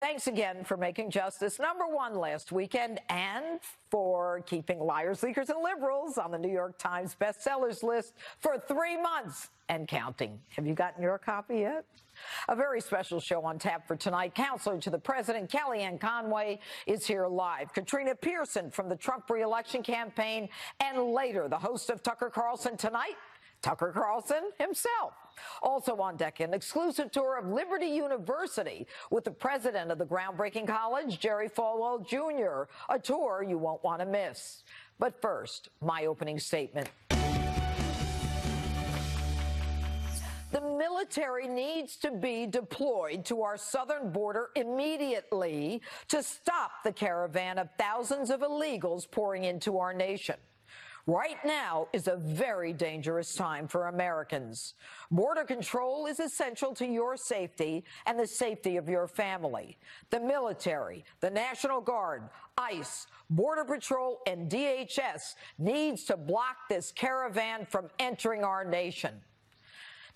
Thanks again for making justice #1 last weekend and for keeping liars, leakers, and liberals on the New York Times bestsellers list for 3 months and counting. Have you gotten your copy yet? A very special show on tap for tonight. Counselor to the president, Kellyanne Conway, is here live. Katrina Pearson from the Trump re-election campaign, and later the host of Tucker Carlson Tonight, Tucker Carlson himself. Also on deck, an exclusive tour of Liberty University with the president of the groundbreaking college, Jerry Falwell Jr., a tour you won't want to miss. But first, my opening statement. The military needs to be deployed to our southern border immediately to stop the caravan of thousands of illegals pouring into our nation. Right now is a very dangerous time for Americans. Border control is essential to your safety and the safety of your family. The military, the National Guard, ICE, Border Patrol, and DHS needs to block this caravan from entering our nation.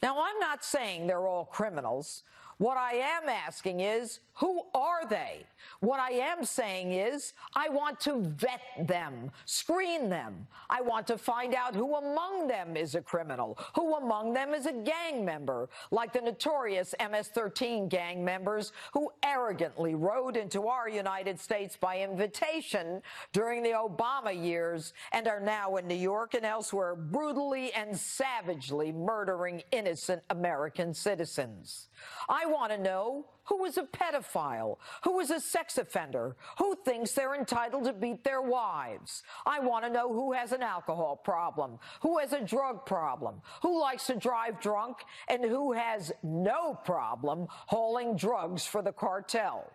Now, I'm not saying they're all criminals. What I am asking is, who are they? What I am saying is, I want to vet them, screen them. I want to find out who among them is a criminal, who among them is a gang member, like the notorious MS-13 gang members who arrogantly rode into our United States by invitation during the Obama years and are now in New York and elsewhere brutally and savagely murdering innocent American citizens. I want to know who is a pedophile, who is a sex offender, who thinks they're entitled to beat their wives. I want to know who has an alcohol problem, who has a drug problem, who likes to drive drunk, and who has no problem hauling drugs for the cartel.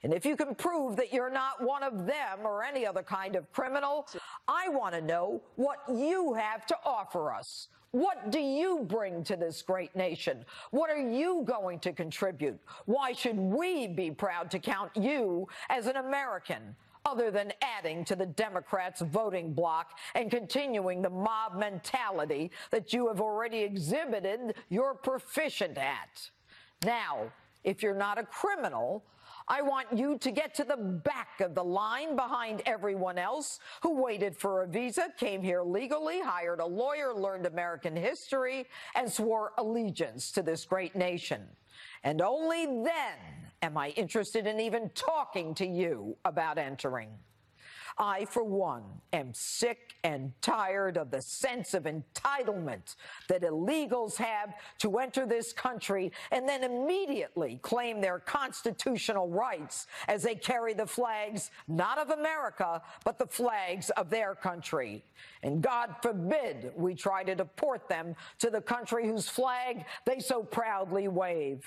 And if you can prove that you're not one of them or any other kind of criminal, I want to know what you have to offer us. What do you bring to this great nation? What are you going to contribute? Why should we be proud to count you as an American, other than adding to the Democrats' voting bloc and continuing the mob mentality that you have already exhibited you're proficient at? Now, if you're not a criminal, I want you to get to the back of the line behind everyone else who waited for a visa, came here legally, hired a lawyer, learned American history, and swore allegiance to this great nation. And only then am I interested in even talking to you about entering. I, for one, am sick and tired of the sense of entitlement that illegals have to enter this country and then immediately claim their constitutional rights as they carry the flags not of America, but the flags of their country. And God forbid we try to deport them to the country whose flag they so proudly wave.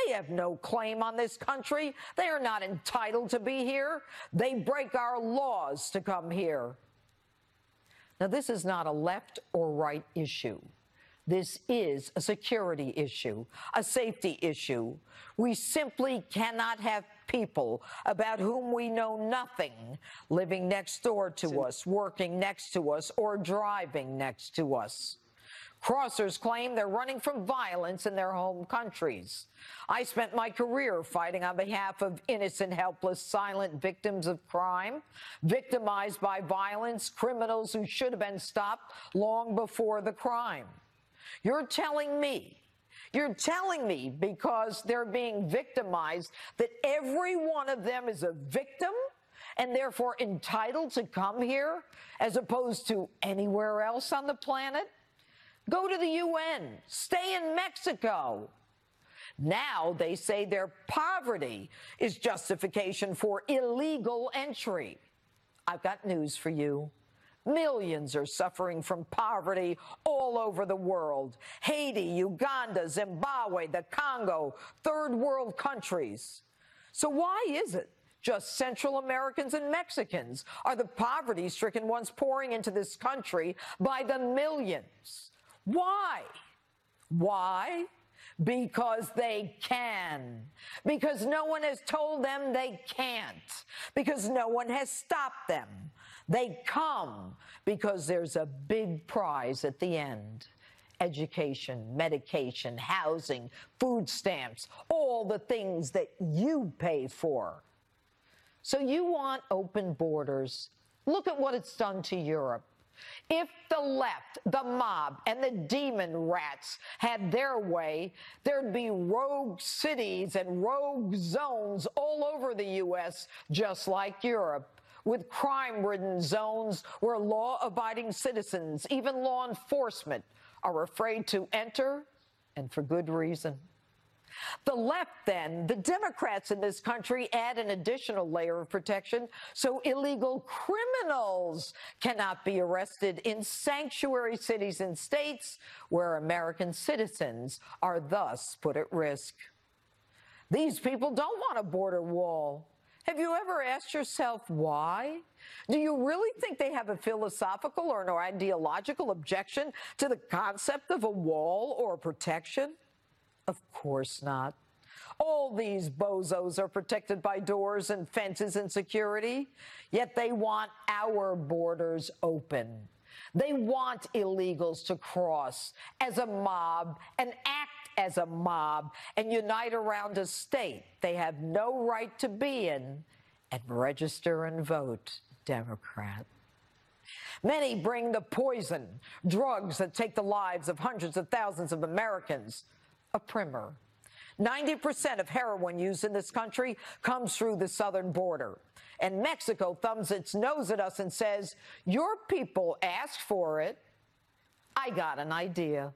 They have no claim on this country. They are not entitled to be here. They break our laws to come here. Now, this is not a left or right issue. This is a security issue, a safety issue. We simply cannot have people about whom we know nothing living next door to us, working next to us, or driving next to us. Crossers claim they're running from violence in their home countries. I spent my career fighting on behalf of innocent, helpless, silent victims of crime, victimized by violence, criminals who should have been stopped long before the crime. You're telling me because they're being victimized that every one of them is a victim and therefore entitled to come here as opposed to anywhere else on the planet? Go to the UN. Stay in Mexico. Now they say their poverty is justification for illegal entry. I've got news for you. Millions are suffering from poverty all over the world. Haiti, Uganda, Zimbabwe, the Congo, third world countries. So why is it just Central Americans and Mexicans are the poverty-stricken ones pouring into this country by the millions? Why? Why? Because they can. Because no one has told them they can't. Because no one has stopped them. They come because there's a big prize at the end. education, medication, housing, food stamps, all the things that you pay for. So you want open borders. Look at what it's done to Europe. If the left, the mob, and the demon rats had their way, there'd be rogue cities and rogue zones all over the U.S., just like Europe, with crime-ridden zones where law-abiding citizens, even law enforcement, are afraid to enter, and for good reason. The left, then, the Democrats in this country add an additional layer of protection so illegal criminals cannot be arrested in sanctuary cities and states where American citizens are thus put at risk. These people don't want a border wall. Have you ever asked yourself why? Do you really think they have a philosophical or an ideological objection to the concept of a wall or protection? Of course not. All these bozos are protected by doors and fences and security, yet they want our borders open. They want illegals to cross as a mob and act as a mob and unite around a state they have no right to be in and register and vote Democrat. Many bring the poison, drugs that take the lives of hundreds of thousands of Americans. A primer. 90% of heroin used in this country comes through the southern border. And Mexico thumbs its nose at us and says, your people asked for it. I got an idea.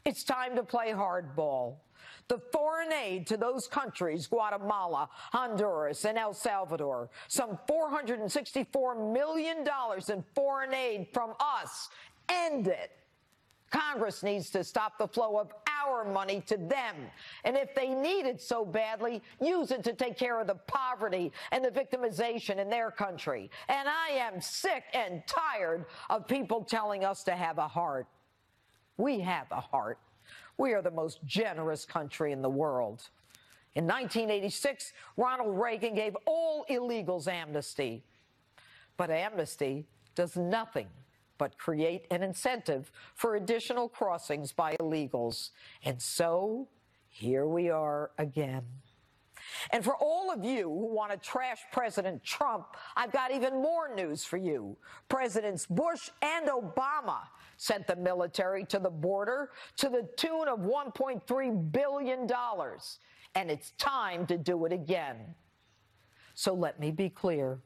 It's time to play hardball. The foreign aid to those countries, Guatemala, Honduras, and El Salvador, some $464 million in foreign aid from us, end it. Congress needs to stop the flow of our money to them. And if they need it so badly, use it to take care of the poverty and the victimization in their country. And I am sick and tired of people telling us to have a heart. We have a heart. We are the most generous country in the world. In 1986, Ronald Reagan gave all illegals amnesty. But amnesty does nothing but create an incentive for additional crossings by illegals. And so, here we are again. And for all of you who want to trash President Trump, I've got even more news for you. Presidents Bush and Obama sent the military to the border to the tune of $1.3 billion. And it's time to do it again. So let me be clear.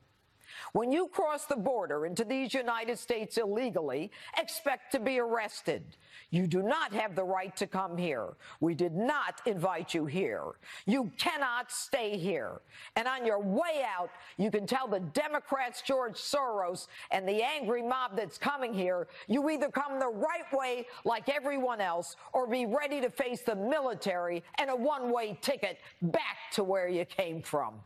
When you cross the border into these United States illegally, expect to be arrested. You do not have the right to come here. We did not invite you here. You cannot stay here. And on your way out, you can tell the Democrats, George Soros, and the angry mob that's coming here, you either come the right way like everyone else or be ready to face the military and a one-way ticket back to where you came from.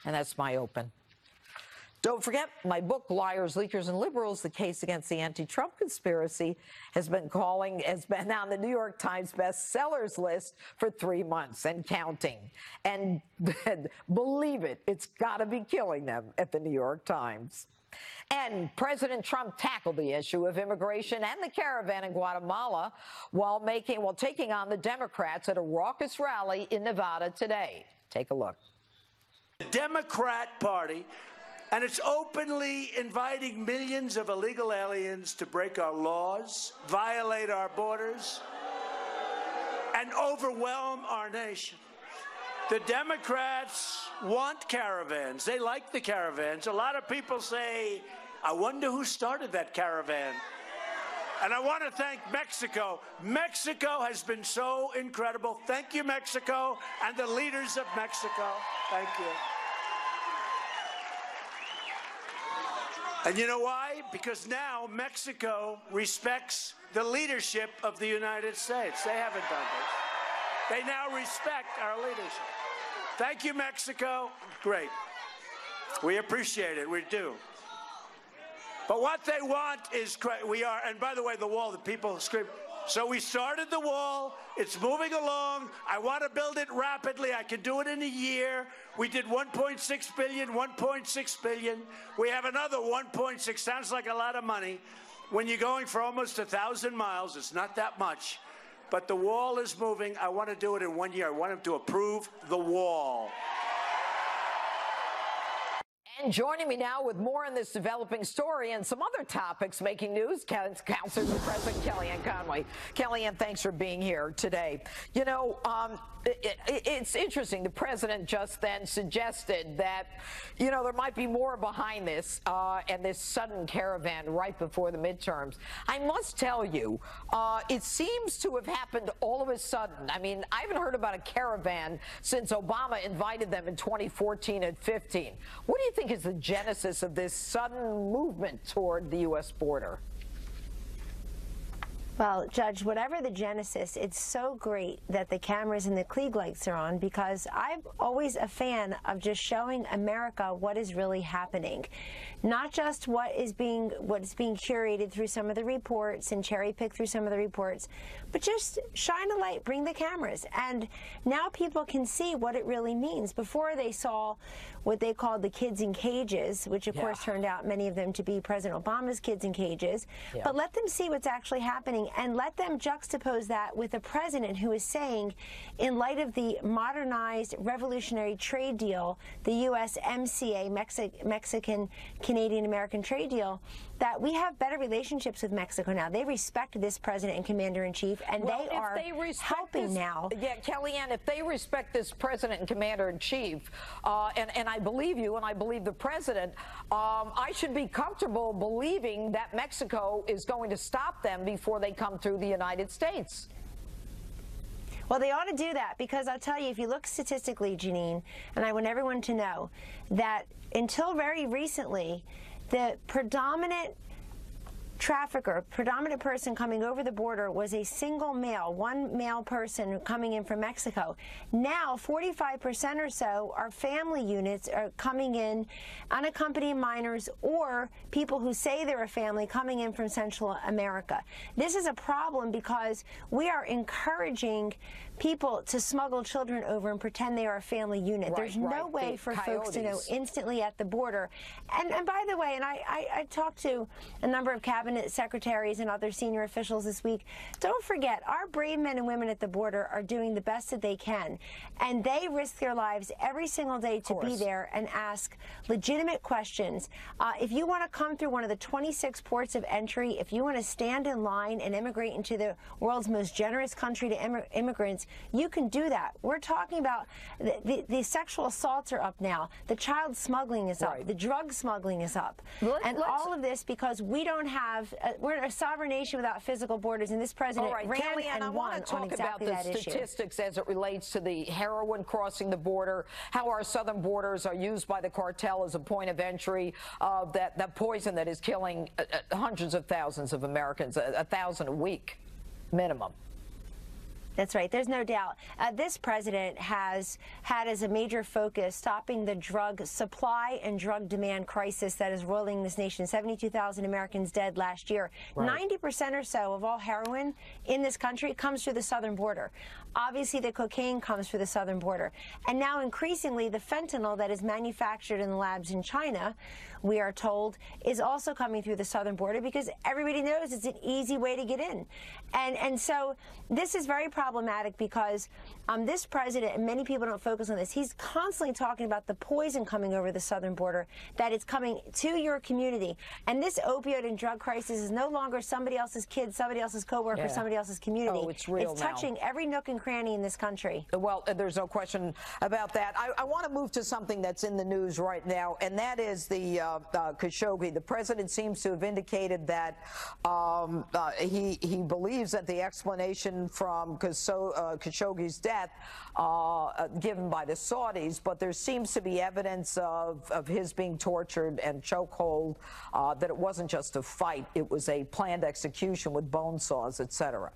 And that's my open. Don't forget, my book, Liars, Leakers, and Liberals, The Case Against the Anti-Trump Conspiracy, has been on the New York Times bestsellers list for 3 months and counting. And believe it, it's got to be killing them at the New York Times. And President Trump tackled the issue of immigration and the caravan in Guatemala while taking on the Democrats at a raucous rally in Nevada today. Take a look. The Democrat Party, and it's openly inviting millions of illegal aliens to break our laws, violate our borders, and overwhelm our nation. The Democrats want caravans. They like the caravans. A lot of people say, I wonder who started that caravan. And I want to thank Mexico. Mexico has been so incredible. Thank you, Mexico, and the leaders of Mexico. Thank you. And you know why? Because now Mexico respects the leadership of the United States. They haven't done this. They now respect our leadership. Thank you, Mexico. Great. We appreciate it. We do. But what they want is, and by the way, the wall, the people scream. So we started the wall. It's moving along. I want to build it rapidly. I can do it in a year. We did 1.6 billion, 1.6 billion. We have another 1.6. Sounds like a lot of money. When you're going for almost 1,000 miles, it's not that much, but the wall is moving. I want to do it in 1 year. I want him to approve the wall. And joining me now with more on this developing story and some other topics making news, Counselor for President Kellyanne Conway. Kellyanne, thanks for being here today. You know, it's interesting. The president just then suggested that, you know, there might be more behind this and this sudden caravan right before the midterms. I must tell you, it seems to have happened all of a sudden. I mean, I haven't heard about a caravan since Obama invited them in 2014 and 15. What do you think is the genesis of this sudden movement toward the U.S. border? Well, Judge, whatever the genesis, it's so great that the cameras and the Klieg lights are on, because I'm always a fan of just showing America what is really happening. Not just what is being curated through some of the reports and cherry-picked through some of the reports, but just shine a light, bring the cameras. And now people can see what it really means. Before, they saw what they called the kids in cages, which of course turned out many of them to be President Obama's kids in cages. But let them see what's actually happening, and let them juxtapose that with a president who is saying, in light of the modernized revolutionary trade deal, the USMCA, Mexican-Canadian-American trade deal, that we have better relationships with Mexico now. They respect this president and commander-in-chief, and they are helping now. Yeah, Kellyanne, if they respect this president and commander-in-chief, and I believe you and I believe the president, I should be comfortable believing that Mexico is going to stop them before they come through the United States. Well, they ought to do that, because I'll tell you, if you look statistically, Jeanine, and I want everyone to know that until very recently, the predominant trafficker, predominant person coming over the border was a single male, one male person coming in from Mexico. Now, 45% or so are family units are coming in, unaccompanied minors or people who say they're a family coming in from Central America. This is a problem because we are encouraging people to smuggle children over and pretend they are a family unit. There's no way for folks to know instantly at the border. And by the way, and I talked to a number of cabinet secretaries and other senior officials this week, don't forget, our brave men and women at the border are doing the best that they can. And they risk their lives every single day to be there and ask legitimate questions. If you want to come through one of the 26 ports of entry, if you want to stand in line and immigrate into the world's most generous country to immigrants, you can do that. We're talking about the sexual assaults are up now. The child smuggling is up. The drug smuggling is up. And all of this because we don't have, we're a sovereign nation without physical borders, and this president ran and won on exactly that issue. I want to talk about the statistics as it relates to the heroin crossing the border, how our southern borders are used by the cartel as a point of entry, that poison that is killing hundreds of thousands of Americans, 1,000 a week minimum. That's right. There's no doubt. This president has had as a major focus stopping the drug supply and drug demand crisis that is rolling this nation. 72,000 Americans dead last year. 90% or so of all heroin in this country comes through the southern border. Obviously, the cocaine comes through the southern border. And now, increasingly, the fentanyl that is manufactured in the labs in China, we are told, is also coming through the southern border because everybody knows it's an easy way to get in. And so this is very problematic because this president, and many people don't focus on this, he's constantly talking about the poison coming over the southern border, that it's coming to your community. And this opioid and drug crisis is no longer somebody else's kid, somebody else's coworker, somebody else's community. Oh, it's real It's touching every nook and cranny in this country. Well, there's no question about that. I want to move to something that's in the news right now, and that is the Khashoggi. The president seems to have indicated that he believes that the explanation from Khashoggi's death given by the Saudis, but there seems to be evidence of his being tortured and chokehold, that it wasn't just a fight, it was a planned execution with bone saws, etc.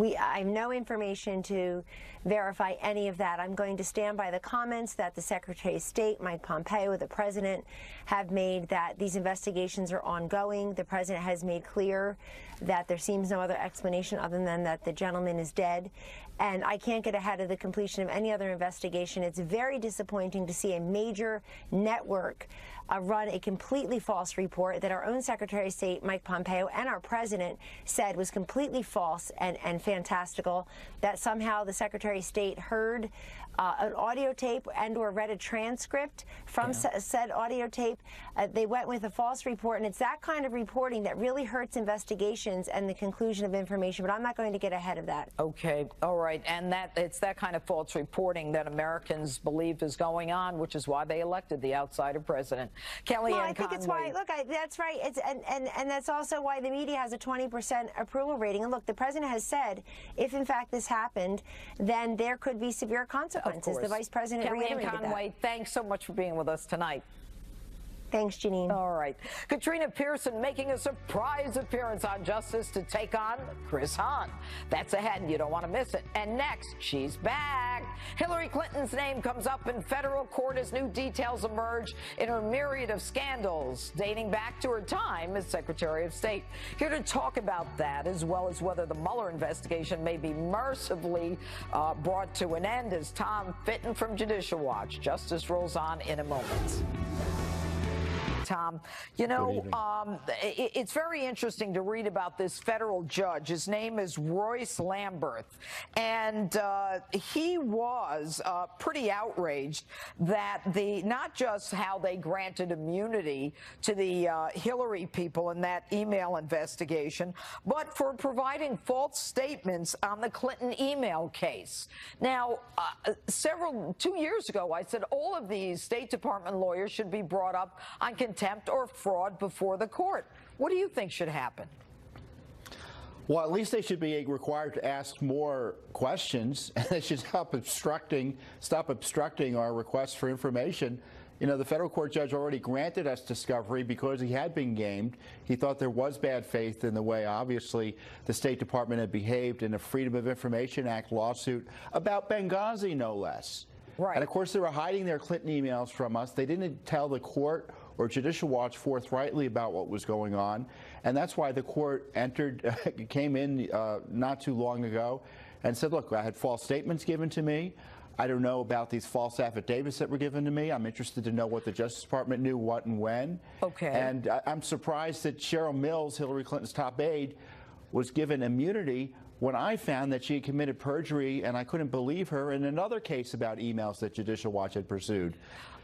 I have no information to verify any of that. I'm going to stand by the comments that the Secretary of State, Mike Pompeo, the President, have made, that these investigations are ongoing. The President has made clear that there seems no other explanation other than that the gentleman is dead. and I can't get ahead of the completion of any other investigation. It's very disappointing to see a major network run a completely false report that our own Secretary of State, Mike Pompeo, and our president said was completely false and fantastical, that somehow the Secretary of State heard an audio tape and or read a transcript from said audio tape. They went with a false report, and it's that kind of reporting that really hurts investigations and the conclusion of information, but I'm not going to get ahead of that. Okay, all right, and it's that kind of false reporting that Americans believe is going on, which is why they elected the outsider president. Kellyanne Well, I think it's why, look, that's right, and that's also why the media has a 20% approval rating. And look, the president has said, if in fact this happened, then there could be severe consequences. The vice president reiterated that. Kellyanne Conway, thanks so much for being with us tonight. Thanks, Jeanine. All right. Katrina Pearson making a surprise appearance on Justice to take on Chris Hahn. That's ahead. You don't want to miss it. And next, she's back. Hillary Clinton's name comes up in federal court as new details emerge in her myriad of scandals dating back to her time as Secretary of State. Here to talk about that, as well as whether the Mueller investigation may be mercifully brought to an end, is Tom Fitton from Judicial Watch. Justice rolls on in a moment. Tom, you know, it's very interesting to read about this federal judge. His name is Royce Lamberth, and he was pretty outraged that not just how they granted immunity to the Hillary people in that email investigation, but for providing false statements on the Clinton email case. Now, 2 years ago, I said all of these State Department lawyers should be brought up on contempt or fraud before the court. What do you think should happen? Well, at least they should be required to ask more questions, and they should stop obstructing our requests for information. You know, the federal court judge already granted us discovery because he had been gamed. He thought there was bad faith in the way, obviously, the State Department had behaved in a Freedom of Information Act lawsuit about Benghazi, no less. Right. And, of course, they were hiding their Clinton emails from us. They didn't tell the court or Judicial Watch forthrightly about what was going on, and that's why the court came in not too long ago and said, look, I had false statements given to me. I don't know about these false affidavits that were given to me. I'm interested to know what the Justice Department knew, what and when. Okay. And I'm surprised that Cheryl Mills, Hillary Clinton's top aide, was given immunity when I found that she had committed perjury, and I couldn't believe her, in another case about emails that Judicial Watch had pursued.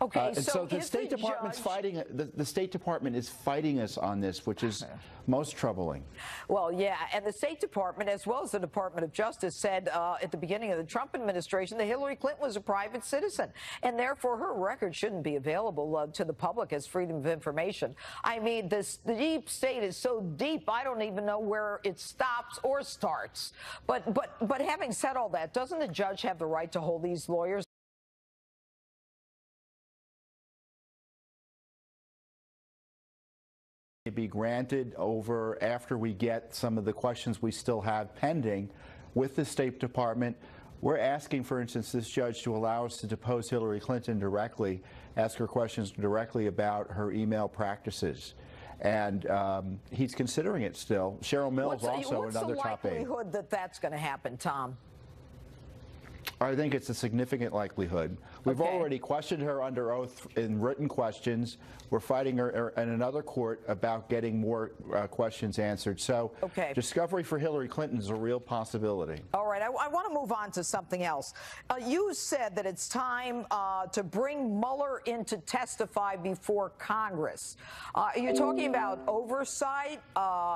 Okay, and so the State Department's fighting. The State Department is fighting us on this, which is most troubling. Well, yeah, and the State Department, as well as the Department of Justice, said at the beginning of the Trump administration that Hillary Clinton was a private citizen, and therefore her record shouldn't be available to the public as freedom of information. I mean, the deep state is so deep, I don't even know where it stops or starts. But having said all that, doesn't the judge have the right to hold these lawyers be granted over after we get some of the questions we still have pending with the State Department? We're asking, for instance, this judge to allow us to depose Hillary Clinton directly, ask her questions directly about her email practices. And he's considering it still. Cheryl Mills also another top aide. What's the likelihood that that's going to happen, Tom? I think it's a significant likelihood. We've already questioned her under oath in written questions. We're fighting her in another court about getting more questions answered. So discovery for Hillary Clinton is a real possibility. All right. I want to move on to something else. You said that it's time to bring Mueller in to testify before Congress. Are you talking about oversight,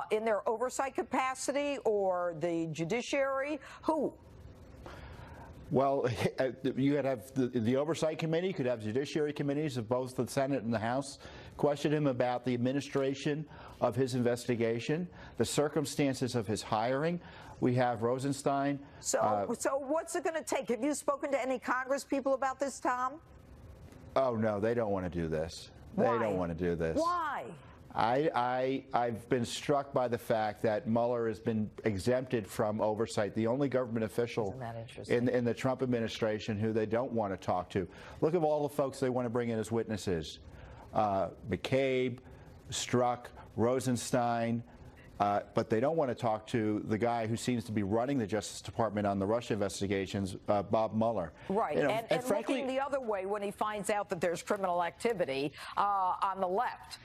in their oversight capacity, or the judiciary? Who? Well, you could have the Oversight Committee, could have judiciary committees of both the Senate and the House question him about the administration of his investigation, the circumstances of his hiring. We have Rosenstein. So what's it going to take? Have you spoken to any Congress people about this, Tom? Oh, no, they don't want to do this. Why? They don't want to do this. Why? I've been struck by the fact that Mueller has been exempted from oversight, the only government official in the Trump administration who they don't want to talk to. Look at all the folks they want to bring in as witnesses. McCabe, Strzok, Rosenstein, but they don't want to talk to the guy who seems to be running the Justice Department on the Russia investigations, Bob Mueller. Right, You know, and frankly, looking the other way when he finds out that there's criminal activity on the left.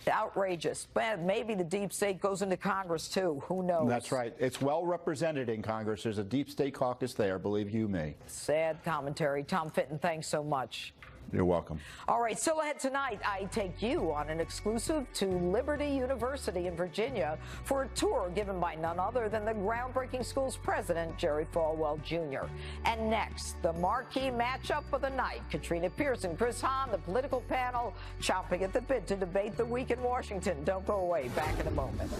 Outrageous. But maybe the deep state goes into Congress, too. Who knows? That's right. It's well represented in Congress. There's a deep state caucus there, believe you me. Sad commentary. Tom Fitton, thanks so much. You're welcome. All right, still ahead tonight, I take you on an exclusive to Liberty University in Virginia for a tour given by none other than the groundbreaking school's president, Jerry Falwell Jr. And next, the marquee matchup of the night, Katrina Pearson, Chris Hahn, the political panel, chomping at the bit to debate the week in Washington. Don't go away. Back in a moment.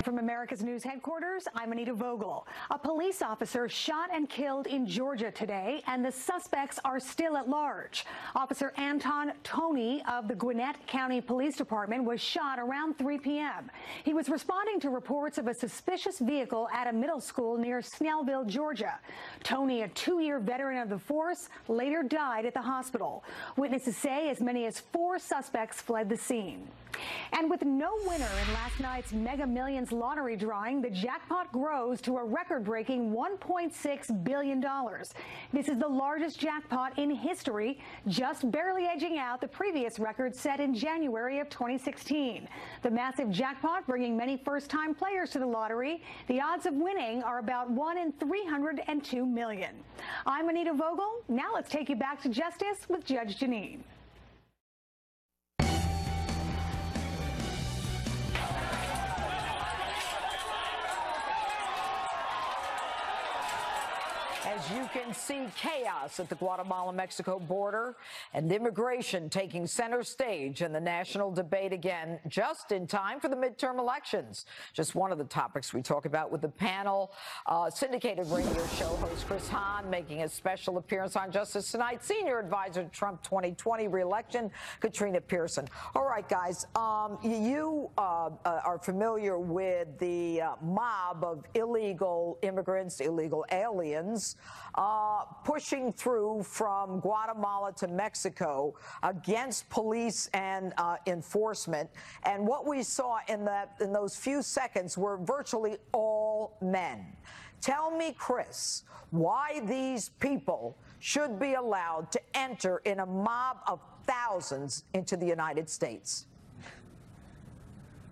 From America's News headquarters, I'm Anita Vogel. A police officer shot and killed in Georgia today, and the suspects are still at large. Officer Anton Toney of the Gwinnett County Police Department was shot around 3 p.m. He was responding to reports of a suspicious vehicle at a middle school near Snellville, Georgia. Toney, a 2-year veteran of the force, later died at the hospital. Witnesses say as many as 4 suspects fled the scene. And with no winner in last night's Mega Millions lottery drawing, the jackpot grows to a record-breaking $1.6 billion. This is the largest jackpot in history, just barely edging out the previous record set in January of 2016. The massive jackpot bringing many first-time players to the lottery. The odds of winning are about 1 in 302 million. I'm Anita Vogel. Now let's take you back to Justice with Judge Jeanine. As you can see, chaos at the Guatemala-Mexico border and immigration taking center stage in the national debate again, just in time for the midterm elections. Just one of the topics we talk about with the panel. Syndicated radio show host Chris Hahn making a special appearance on Justice Tonight. Senior advisor to Trump 2020 reelection, Katrina Pearson. All right, guys, you are familiar with the mob of illegal immigrants, illegal aliens, pushing through from Guatemala to Mexico against police and enforcement. And what we saw in those few seconds were virtually all men. Tell me, Chris, why these people should be allowed to enter in a mob of thousands into the United States.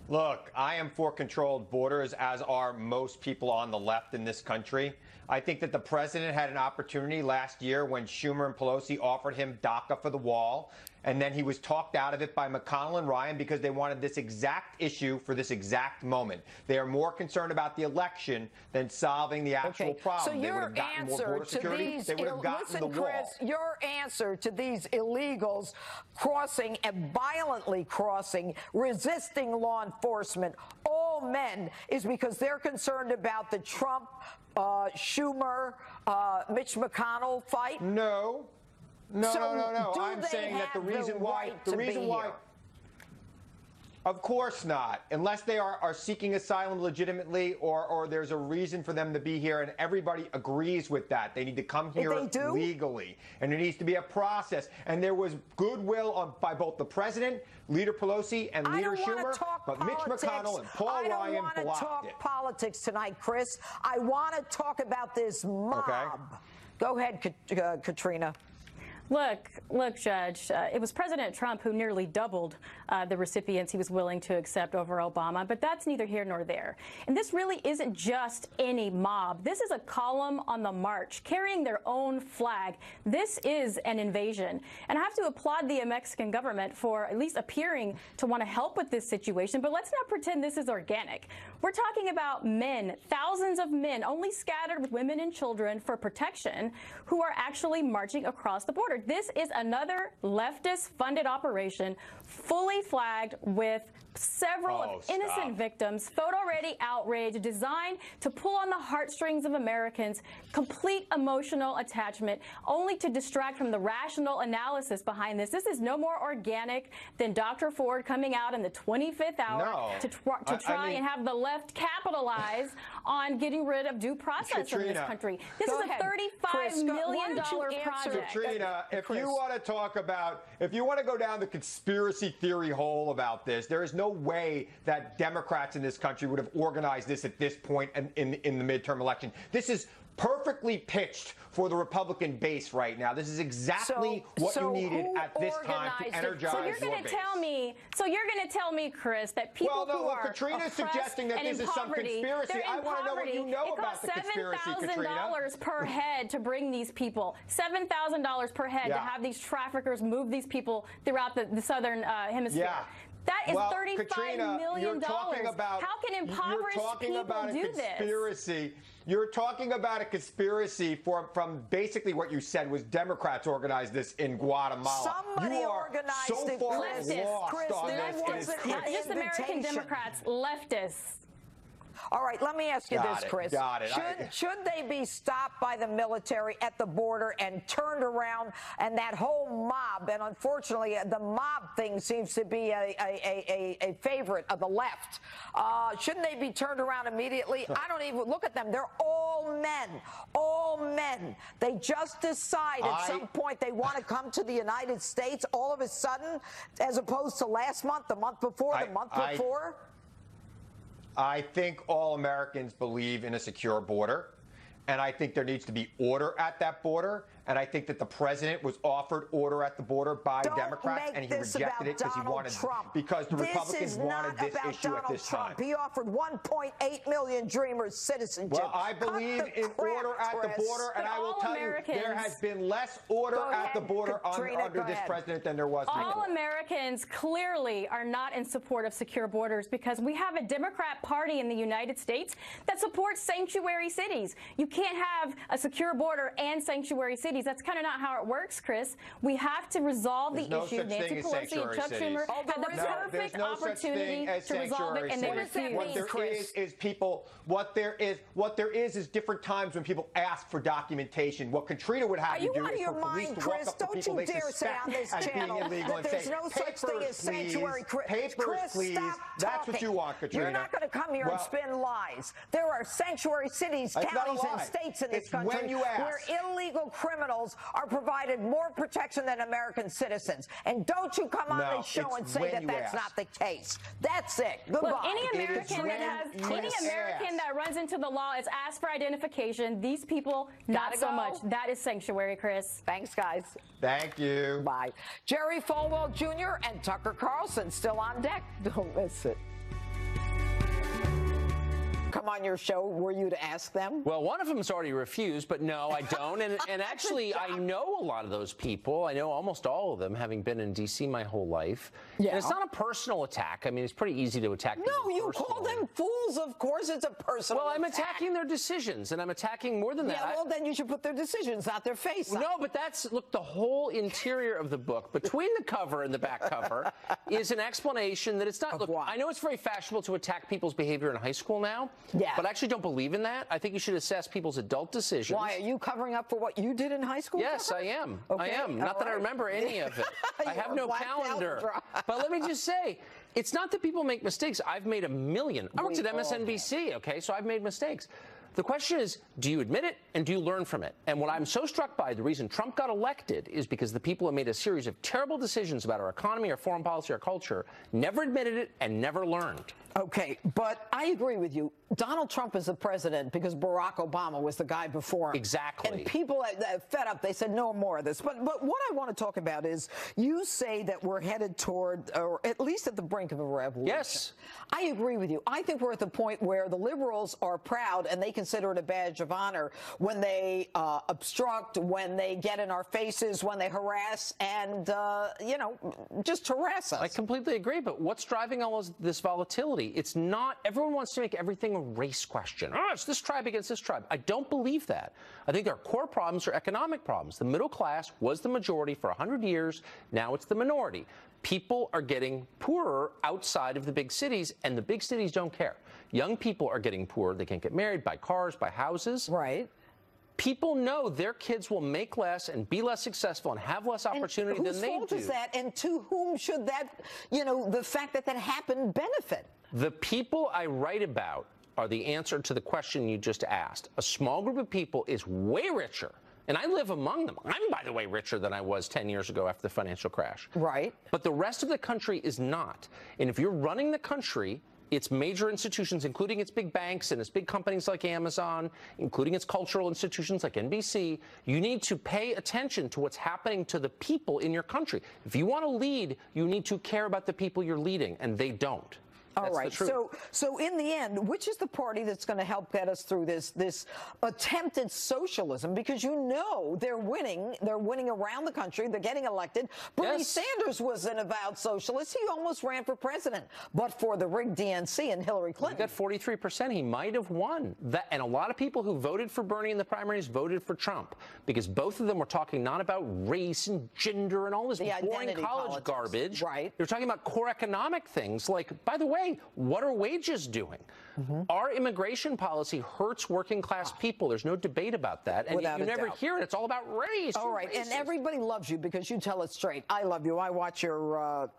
Look, I am for controlled borders, as are most people on the left in this country. I think that the president had an opportunity last year when Schumer and Pelosi offered him DACA for the wall, and then he was talked out of it by McConnell and Ryan because they wanted this exact issue for this exact moment. They are more concerned about the election than solving the actual problem. So your answer to these, listen, Chris, your answer to these illegals crossing and violently crossing, resisting law enforcement, all men, is because they're concerned about the Trump, Schumer, Mitch McConnell fight? No. No. I'm saying that the reason why, of course not, unless they are seeking asylum legitimately or there's a reason for them to be here and everybody agrees with that. They need to come here legally, and there needs to be a process. And there was goodwill by both the president, Leader Pelosi, and Leader Schumer, but Mitch McConnell and Paul Ryan blocked it. I don't want to talk politics tonight, Chris. I want to talk about this mob. Okay. Go ahead, Katrina. Look, Judge, it was President Trump who nearly doubled the recipients he was willing to accept over Obama, but that's neither here nor there. And this really isn't just any mob. This is a column on the march carrying their own flag. This is an invasion. And I have to applaud the Mexican government for at least appearing to want to help with this situation, but let's not pretend this is organic. We're talking about men, thousands of men, only scattered with women and children for protection, who are actually marching across the border. This is another leftist-funded operation, fully flagged with several innocent victims, photo-ready outrage, designed to pull on the heartstrings of Americans, complete emotional attachment, only to distract from the rational analysis behind this. This is no more organic than Dr. Ford coming out in the 25th hour to try and have the left capitalize on getting rid of due process in this country. This is a $35 million project. Katrina, if you want to talk about, if you want to go down the conspiracy theory hole about this, there is no no way that Democrats in this country would have organized this at this point in the midterm election. This is perfectly pitched for the Republican base right now. This is exactly what you needed at this time to energize So you're going to tell me, Chris, that people who are Katrina's suggesting that this is some conspiracy. I want to know what you know about the conspiracy, Katrina. It costs $7,000 per head to bring these people. $7,000 per head to have these traffickers move these people throughout the southern hemisphere. Yeah. That is $35 Katrina, million. How can impoverished people do this? You're talking about a conspiracy from basically what you said was Democrats organized this in Guatemala. Somebody organized so it, far Chris. lost on this. Not just American Democrats, leftists. All right, let me ask you this, Chris. Got it. Should they be stopped by the military at the border and turned around, and that whole mob, and unfortunately the mob thing seems to be a favorite of the left. Shouldn't they be turned around immediately? I don't even look at them. They're all men. All men. They just decide at some point they want to come to the United States all of a sudden, as opposed to last month, the month before, the month before. I think all Americans believe in a secure border, and I think there needs to be order at that border. And I think that the president was offered order at the border by Democrats, and he rejected it because he wanted because the Republicans wanted this issue at this time. He offered 1.8 million Dreamers citizenship. Well, I believe in order at the border, and I will tell you, there has been less order at the border under this president than there was before. All Americans clearly are not in support of secure borders because we have a Democrat Party in the United States that supports sanctuary cities. You can't have a secure border and sanctuary cities. That's kind of not how it works, Chris. We have to resolve the issue. Nancy Pelosi and Chuck Schumer had the perfect opportunity to resolve it, and they refused. What there is different times when people ask for documentation. What Katrina would have you do is for police to walk up to people they suspect as being illegal and say, papers, please. That's what you want, Katrina. You're not going to come here and spin lies. There are sanctuary cities, counties, and states in this country where illegal criminals are provided more protection than American citizens. And don't you come on this show and say that that's not the case. That's it. Goodbye. Look, any American that runs into the law is asked for identification. These people, not so much. That is sanctuary, Chris. Thanks, guys. Thank you. Bye. Jerry Falwell Jr. and Tucker Carlson still on deck. Don't miss it. Come on your show, were you to ask them? Well, one of them has already refused, but no, I don't. And actually, I know a lot of those people. I know almost all of them, having been in D.C. my whole life. Yeah. And it's not a personal attack. I mean, it's pretty easy to attack people. No, you call them fools, of course. It's a personal attack. Well, I'm attack. attacking their decisions, and I'm attacking more than that. Yeah, well, then you should put their decisions, not their face. No, but that's, look, the whole interior of the book, between the cover and the back cover, is an explanation that it's not. Look, I know it's very fashionable to attack people's behavior in high school now. Yeah. But I actually don't believe in that. I think you should assess people's adult decisions. Why? Are you covering up for what you did in high school? Yes, I am. Okay. I am. Not that I remember any of it. I have no calendar. But let me just say, it's not that people make mistakes. I've made a million. I worked at MSNBC, okay? So I've made mistakes. The question is, do you admit it and do you learn from it? And what I'm so struck by, the reason Trump got elected is because the people who made a series of terrible decisions about our economy, our foreign policy, our culture, never admitted it and never learned. Okay, but I agree with you. Donald Trump is the president because Barack Obama was the guy before him. Exactly. And people fed up. They said no more of this. But what I want to talk about is you say that we're headed toward, or at least at the brink of a revolution. Yes. I agree with you. I think we're at the point where the liberals are proud and they consider it a badge of honor when they obstruct, when they get in our faces, when they harass and, you know, just harass us. I completely agree. But what's driving all of this volatility? It's not, everyone wants to make everything a race question. Oh, it's this tribe against this tribe. I don't believe that. I think our core problems are economic problems. The middle class was the majority for 100 years. Now it's the minority. People are getting poorer outside of the big cities, and the big cities don't care. Young people are getting poorer. They can't get married, buy cars, buy houses. Right. People know their kids will make less and be less successful and have less opportunity than they do. Whose fault is that, and to whom should that, you know, the fact that that happened benefit? The people I write about are the answer to the question you just asked. A small group of people is way richer And I live among them. I'm, by the way, richer than I was 10 years ago after the financial crash. Right. But the rest of the country is not. And if you're running the country, its major institutions, including its big banks and its big companies like Amazon, including its cultural institutions like NBC, you need to pay attention to what's happening to the people in your country. If you want to lead, you need to care about the people you're leading, and they don't. All right. So in the end, which is the party that's going to help get us through this attempted socialism? Because you know they're winning. They're winning around the country. They're getting elected. Bernie Sanders was an avowed socialist. He almost ran for president, but for the rigged DNC and Hillary Clinton. He got 43%. He might have won. And a lot of people who voted for Bernie in the primaries voted for Trump because both of them were talking not about race and gender and all this boring college garbage. Right. They're talking about core economic things like, by the way, what are wages doing? Our immigration policy hurts working class people. There's no debate about that. And you never hear it. It's all about race. All right. And everybody loves you because you tell it straight. I love you. I watch your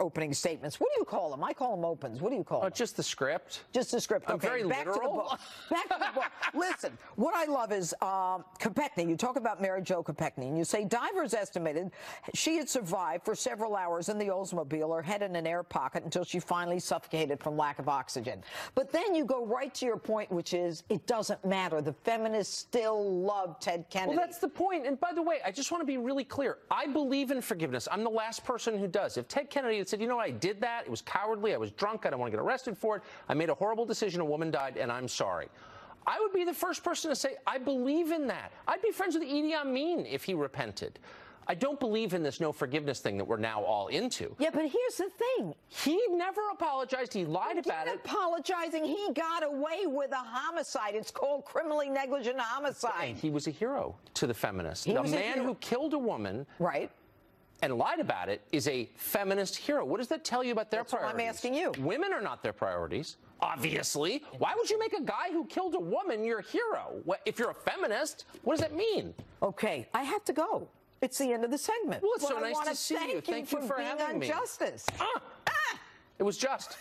opening statements. What do you call them? I call them opens. What do you call them? Just the script. Just the script. I'm very back literal. to the book. Back to the book. Listen, what I love is Kopechne. You talk about Mary Jo Kopechne, and you say divers estimated she had survived for several hours in the Oldsmobile, her head in an air pocket, until she finally suffocated from lack of oxygen. But then you go right to your point, which is it doesn't matter. The feminists still love Ted Kennedy. Well, that's the point. And by the way, I just want to be really clear. I believe in forgiveness. I'm the last person who does. If Ted Kennedy had said, you know, I did that, it was cowardly, I was drunk, I don't want to get arrested for it, I made a horrible decision, a woman died, and I'm sorry, I would be the first person to say, I believe in that. I'd be friends with Idi Amin if he repented. I don't believe in this no forgiveness thing that we're now all into. Yeah, but here's the thing. He never apologized. He lied about it. Apologizing. He got away with a homicide. It's called criminally negligent homicide. And he was a hero to the feminists. The man who killed a woman. Right. And lied about it is a feminist hero. What does that tell you about their priorities? What I'm asking you. Women are not their priorities, obviously. Why would you make a guy who killed a woman your hero? If you're a feminist, what does that mean? Okay, I have to go. It's the end of the segment. Well, it's so nice to see you. Thank you for having me. Justice. It was just.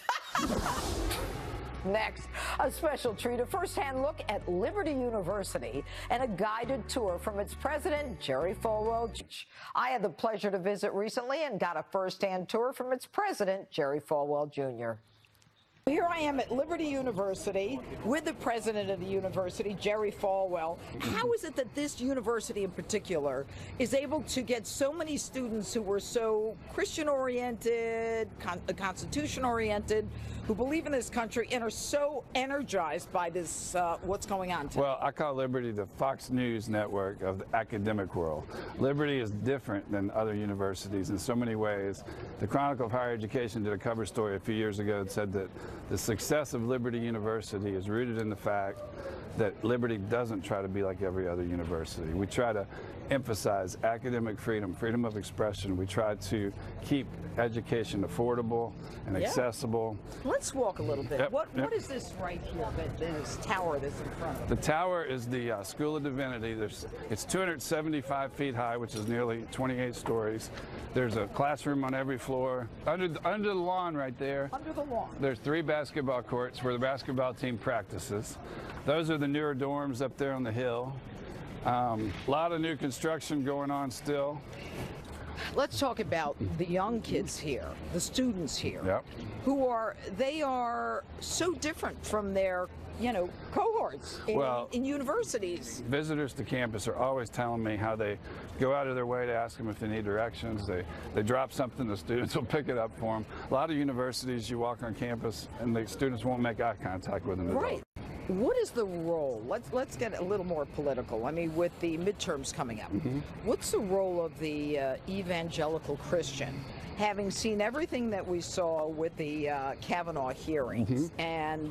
Next, a special treat, a first-hand look at Liberty University and a guided tour from its president, Jerry Falwell. I had the pleasure to visit recently and got a first-hand tour from its president, Jerry Falwell, Jr. Here I am at Liberty University with the president of the university, Jerry Falwell. How is it that this university in particular is able to get so many students who were so Christian-oriented, Constitution-oriented, who believe in this country and are so energized by this, what's going on today? Well, I call Liberty the Fox News network of the academic world. Liberty is different than other universities in so many ways. The Chronicle of Higher Education did a cover story a few years ago that said that the success of Liberty University is rooted in the fact that Liberty doesn't try to be like every other university. We try to emphasize academic freedom, freedom of expression. We try to keep education affordable and accessible. Let's walk a little bit. Yep, What is this right here, this tower that's in front of The tower is the School of Divinity. It's 275 feet high, which is nearly 28 stories. There's a classroom on every floor. Under the lawn right there. Under the lawn. There's 3 basketball courts where the basketball team practices. Those are the newer dorms up there on the hill. A lot of new construction going on still. Let's talk about the young kids here, the students here, Yep. they are so different from their, cohorts in universities. Visitors to campus are always telling me how they go out of their way to ask them if they need directions. They drop something, the students will pick it up for them. A lot of universities, you walk on campus and the students won't make eye contact with them. Right. What is the role? Let's get a little more political. I mean, with the midterms coming up, what's the role of the evangelical Christian? Having seen everything that we saw with the Kavanaugh hearings, and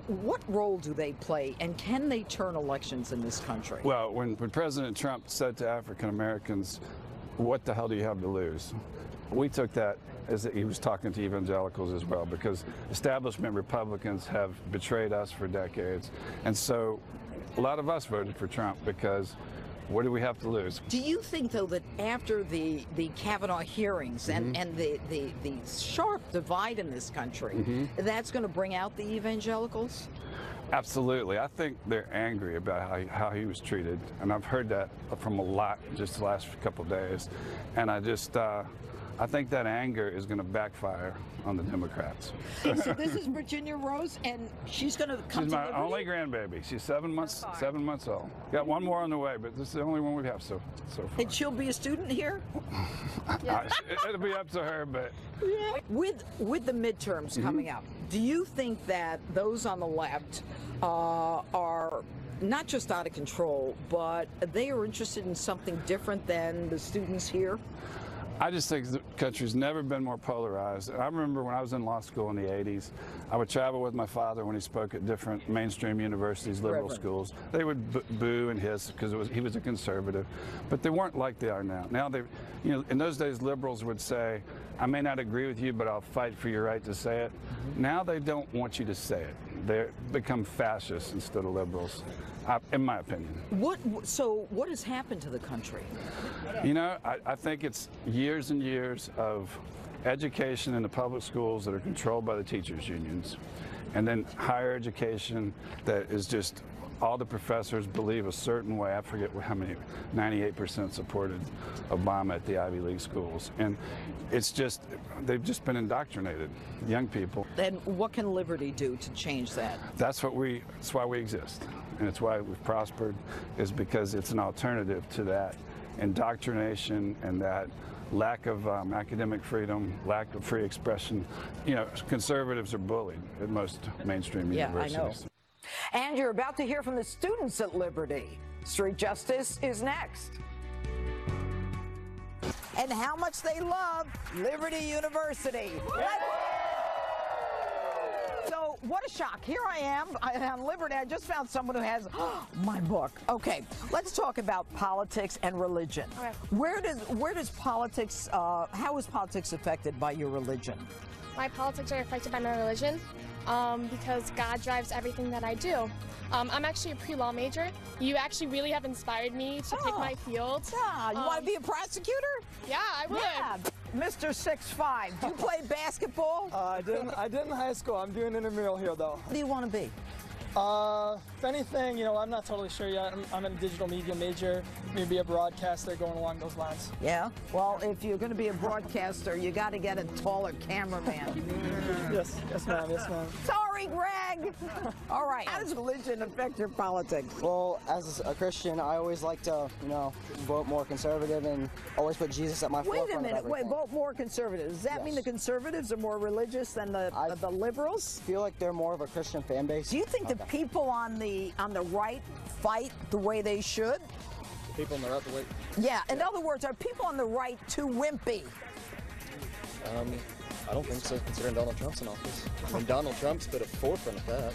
what role do they play, and can they turn elections in this country? Well, when President Trump said to African Americans, "What the hell do you have to lose?" we took that as that he was talking to evangelicals as well, because establishment Republicans have betrayed us for decades. And so a lot of us voted for Trump because what do we have to lose? Do you think, though, that after the Kavanaugh hearings and the sharp divide in this country, that's going to bring out the evangelicals? Absolutely. I think they're angry about how he was treated, and I've heard that from a lot just the last couple of days. And I think that anger is going to backfire on the Democrats. And so this is Virginia Rose, and she's going to come to Liberty? She's my only grandbaby. She's 7 months old. Got one more on the way, but this is the only one we have so far. And she'll be a student here? It'll be up to her, but... Yeah. With the midterms coming up, do you think that those on the left are not just out of control, but they are interested in something different than the students here? I just think the country's never been more polarized. I remember when I was in law school in the 80s, I would travel with my father when he spoke at different mainstream universities, liberal schools. They would boo and hiss because he was a conservative, but they weren't like they are now. Now in those days, liberals would say, I may not agree with you, but I'll fight for your right to say it. Now they don't want you to say it. They become fascists instead of liberals, in my opinion. So what has happened to the country? I think it's years and years of education in the public schools that are controlled by the teachers' unions, and then higher education that is just all the professors believe a certain way. I forget how many, 98% supported Obama at the Ivy League schools. And it's just, they've just been indoctrinated, young people. And what can Liberty do to change that? That's why we exist. And it's why we've prospered, is because it's an alternative to that indoctrination and that lack of academic freedom, lack of free expression. Conservatives are bullied at most mainstream universities. Yeah, I know. And you're about to hear from the students at Liberty. Street Justice is next. And how much they love Liberty University. So what a shock. Here I am on Liberty. I just found someone who has my book. Okay, let's talk about politics and religion. Okay. Where does politics, how is politics affected by your religion? My politics are affected by my religion because God drives everything that I do. I'm actually a pre-law major. You actually really have inspired me to pick my field. Yeah, you want to be a prosecutor? Yeah, I would. Yeah. Mr. 6'5", do you play basketball? I did in high school. I'm doing intramural here, though. What do you want to be? If anything, I'm not totally sure yet. I'm a digital media major. Maybe a broadcaster, going along those lines. Yeah? Well, if you're going to be a broadcaster, you got to get a taller cameraman. Yes, ma'am. Yes, ma'am. Sorry, Greg. All right. How does religion affect your politics? Well, as a Christian, I always like to, vote more conservative and always put Jesus at my forefront. Wait a minute. Wait, vote more conservative. Does that mean the conservatives are more religious than the liberals? I feel like they're more of a Christian fan base. Do you think the people on the right fight the way they should? People on the right the way. Yeah. In other words, are people on the right too wimpy? I don't think so, considering Donald Trump's in office. I mean, Donald Trump's put a forefront of that.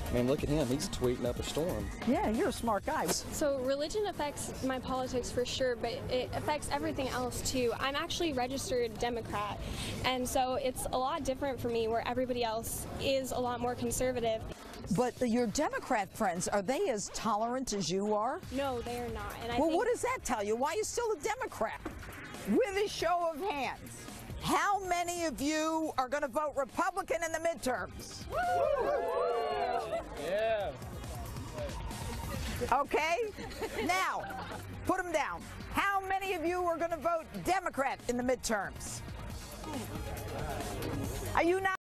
I mean, look at him. He's tweeting up a storm. Yeah, you're a smart guy. So religion affects my politics for sure, but it affects everything else too. I'm actually registered Democrat, and so it's a lot different for me where everybody else is a lot more conservative. But your Democrat friends, are they as tolerant as you are? No, they are not. And well, what does that tell you? Why are you still a Democrat? With a show of hands, how many of you are going to vote Republican in the midterms? Yeah. Okay. Now, put them down. How many of you are going to vote Democrat in the midterms? Are you not?